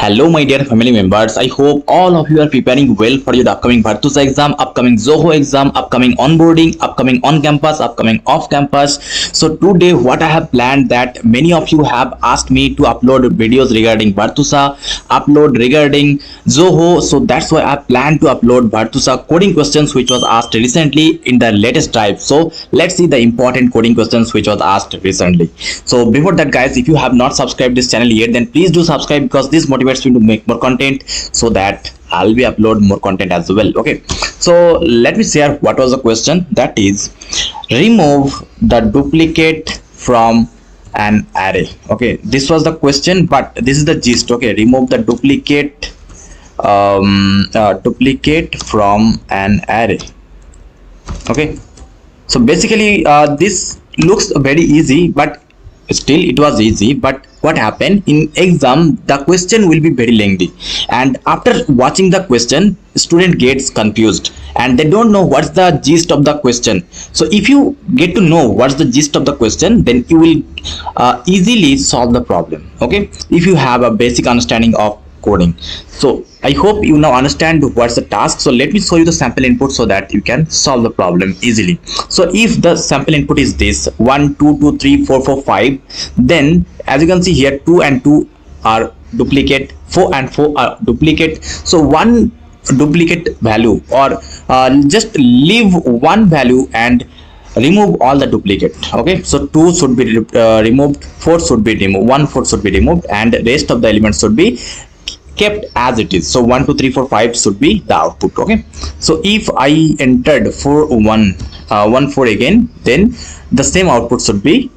Hello, my dear family members. I hope all of you are preparing well for your upcoming Virtusa exam, upcoming Zoho exam, upcoming onboarding, upcoming on campus, upcoming off campus. So today, what I have planned that many of you have asked me to upload videos regarding Virtusa, upload regarding Zoho. So that's why I planned to upload Virtusa coding questions which was asked recently in the latest drive. So let's see the important coding questions which was asked recently. So before that, guys, if you have not subscribed this channel yet, then please do subscribe because this motivates me to make more content so that I'll be upload more content as well. Okay, so let me share what was the question. That is, remove the duplicate from an array. Okay, this was the question, but this is the gist. Okay, remove the duplicate from an array. Okay, so basically this looks very easy, but still it was easy. But what happened in exam, the question will be very lengthy, and after watching the question, student gets confused and they don't know what's the gist of the question. So if you get to know what's the gist of the question, then you will easily solve the problem. Okay, if you have a basic understanding of coding. So I hope you now understand what's the task. So let me show you the sample input so that you can solve the problem easily. So if the sample input is this 1 2 2 3 4 4 5, then as you can see here, 2 and 2 are duplicate, 4 and 4 are duplicate. So one duplicate value, or just leave one value and remove all the duplicate. Okay, so 2 should be removed, 4 should be removed, 1 4 should be removed, and rest of the elements should be kept as it is. So 1 2 3 4 5 should be the output. Okay, so if I entered 4 1 1 4 again, then the same output should be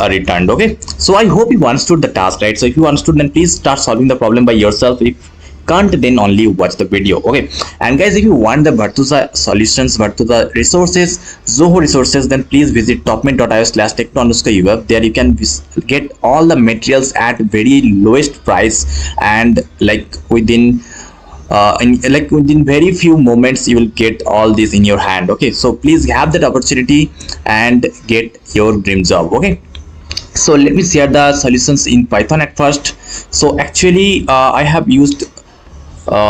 returned. Okay, so I hope you understood the task, right? So if you understood, then please start solving the problem by yourself. If can't, then only watch the video. Okay, and guys, if you want the Virtusa solutions, Virtusa resources, Zoho resources, then please visit topment.io/techno_uf. There you can get all the materials at very lowest price, and like within within very few moments you will get all this in your hand. Okay, so please have that opportunity and get your dream job. Okay, so let me share the solutions in Python at first. So actually I have used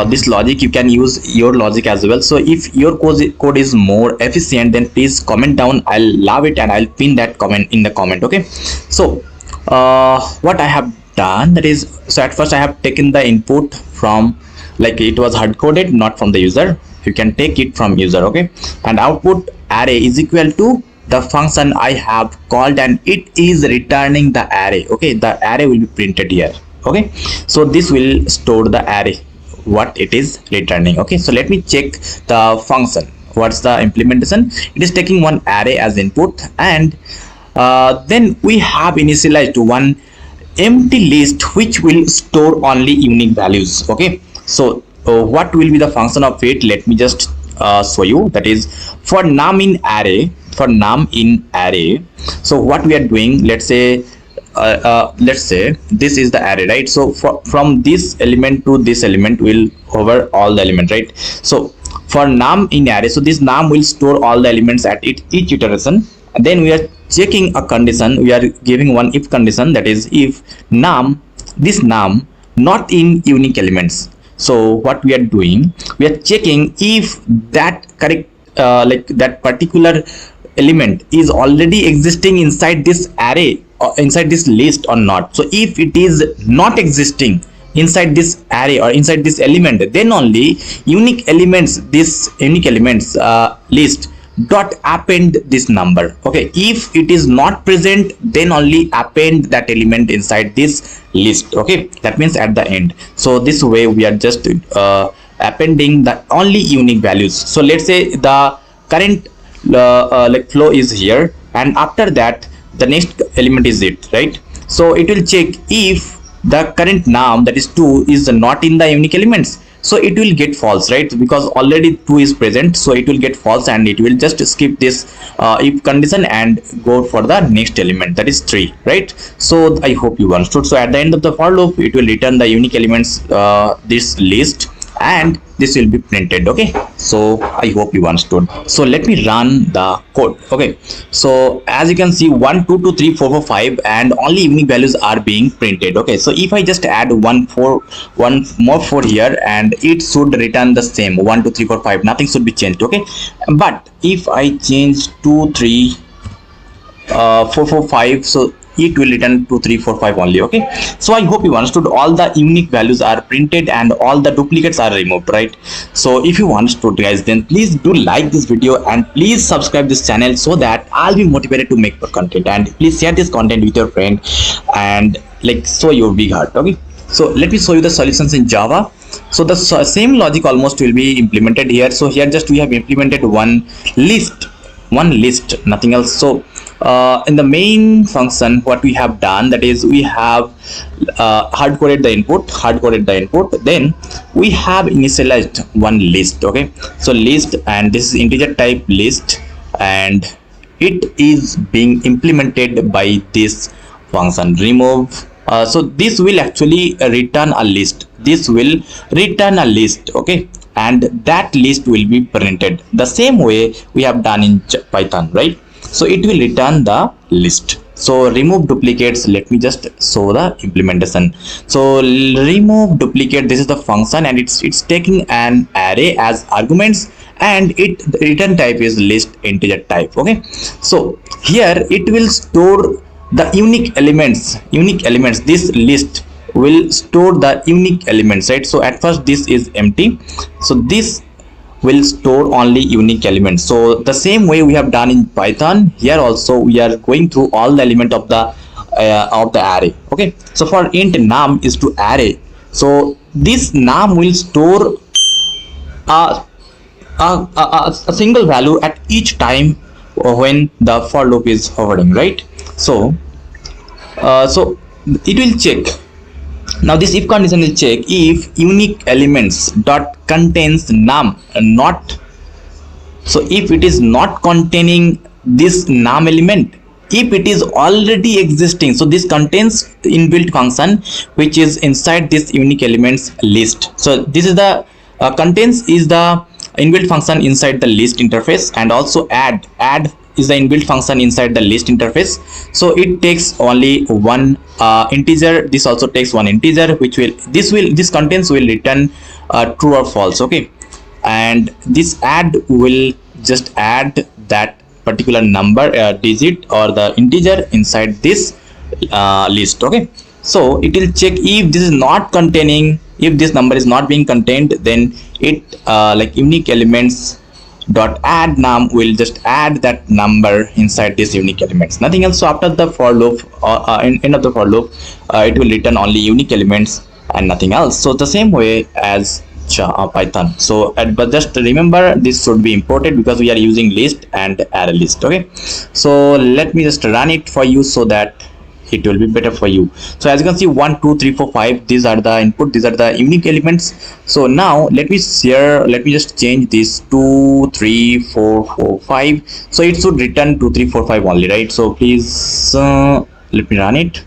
this logic. You can use your logic as well. So if your code is more efficient, then please comment down. I'll love it and I'll pin that comment in the comment. Okay, so what I have done, that is, so at first I have taken the input from, like, it was hard coded, not from the user. You can take it from user. Okay, and output array is equal to the function I have called, and it is returning the array. Okay, the array will be printed here. Okay, so this will store the array what it is returning. Okay, so let me check the function. What's the implementation? It is taking one array as input, and then we have initialized one empty list which will store only unique values. Okay, so what will be the function of it? Let me just show you. That is, for num in array, so what we are doing, let's say this is the array, right? So from this element to this element will hover all the elements, right? So for num in array, so this num will store all the elements at each iteration. And then we are checking a condition. We are giving one if condition, that is, if this num not in unique elements. So what we are doing, we are checking if that correct that particular element is already existing inside this array or inside this list or not. So if it is not existing inside this array or inside this element, then only unique elements, this unique elements list dot append this number. Okay, if it is not present, then only append that element inside this list. Okay, that means at the end. So this way we are just appending the only unique values. So let's say the current flow is here, and after that the next element is it, right? So it will check if the current num, that is 2, is not in the unique elements. So it will get false, right? Because already 2 is present, so it will get false, and it will just skip this if condition and go for the next element, that is 3, right? So I hope you understood. So at the end of the for loop, it will return the unique elements, this list, and this will be printed. Okay, so I hope you understood. So let me run the code. Okay, so as you can see, 1 2 2 3 4 4 5 and only unique values are being printed. Okay, so if I just add one more 4 here, and it should return the same 1 2 3 4 5, nothing should be changed. Okay, but if I change 2 3 4 4 5, so it will return 2 3 4 5 only. Okay, so I hope you understood. All the unique values are printed and all the duplicates are removed, right? So if you understood, guys, then please do like this video and please subscribe this channel so that I'll be motivated to make more content, and please share this content with your friend and like show your big heart. Okay, so let me show you the solutions in Java. So the same logic almost will be implemented here. So here just we have implemented one list, nothing else. So in the main function, what we have done, that is we have hard coded the input, then we have initialized one list. Okay, so list, and this is integer type list, and it is being implemented by this function remove. So this will actually return a list, okay, and that list will be printed the same way we have done in Python, right? So it will return the list. So remove duplicates, let me just show the implementation. So remove duplicate, this is the function, and it's taking an array as arguments, and the return type is list integer type. Okay, so here it will store the unique elements. This list will store the unique elements, right? So at first this is empty, so this will store only unique elements. So the same way we have done in Python, here also we are going through all the element of the array. Okay, so for int num is to array, so this num will store a single value at each time when the for loop is hovering, right? So so it will check. Now this if condition will check if unique elements dot contains num not. So if it is not containing this num element, if it is already existing, so this contains inbuilt function which is inside this unique elements list. So this is the contains is the inbuilt function inside the list interface, and also add is the inbuilt function inside the list interface. So it takes only one integer. This also takes one integer, which will this contents will return true or false. Okay, and this add will just add that particular number digit or the integer inside this list. Okay, so it will check if this is not containing, if this number is not being contained, then it like unique elements dot add num will just add that number inside this unique elements, nothing else. So after the for loop end of the for loop, it will return only unique elements and nothing else. So the same way as Python. So but just remember, this should be imported because we are using list and array list. Okay, so let me just run it for you so that it will be better for you. So as you can see, 1 2 3 4 5, these are the input, these are the unique elements. So now let me just change this 2 3 4 4 5, so it should return 2 3 4 5 only, right? So please let me run it,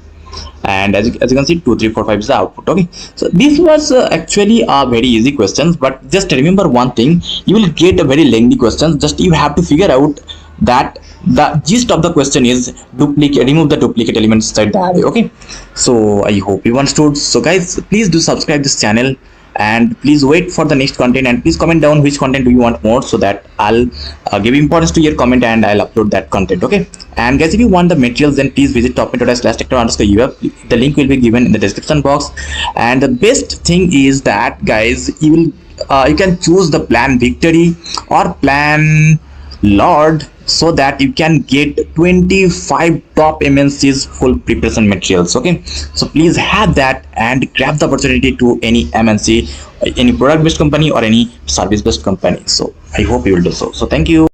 and as you can see, 2 3 4 5 is the output. Okay, so this was actually a very easy questions, but just remember one thing, you will get a very lengthy questions. Just you have to figure out that the gist of the question is remove the duplicate elements inside the array. Okay, so I hope you understood. So guys, please do subscribe this channel, and please wait for the next content, and please comment down which content do you want more, so that I'll give importance to your comment and I'll upload that content. Okay, and guys, if you want the materials, then please visit topmethod.com/techno_uf. The link will be given in the description box. And the best thing is that, guys, you can choose the plan victory or plan Lord, so that you can get 25 top MNCs full preparation materials. Okay, so please have that and grab the opportunity to any MNC, any product based company or any service based company. So I hope you will do so. So thank you.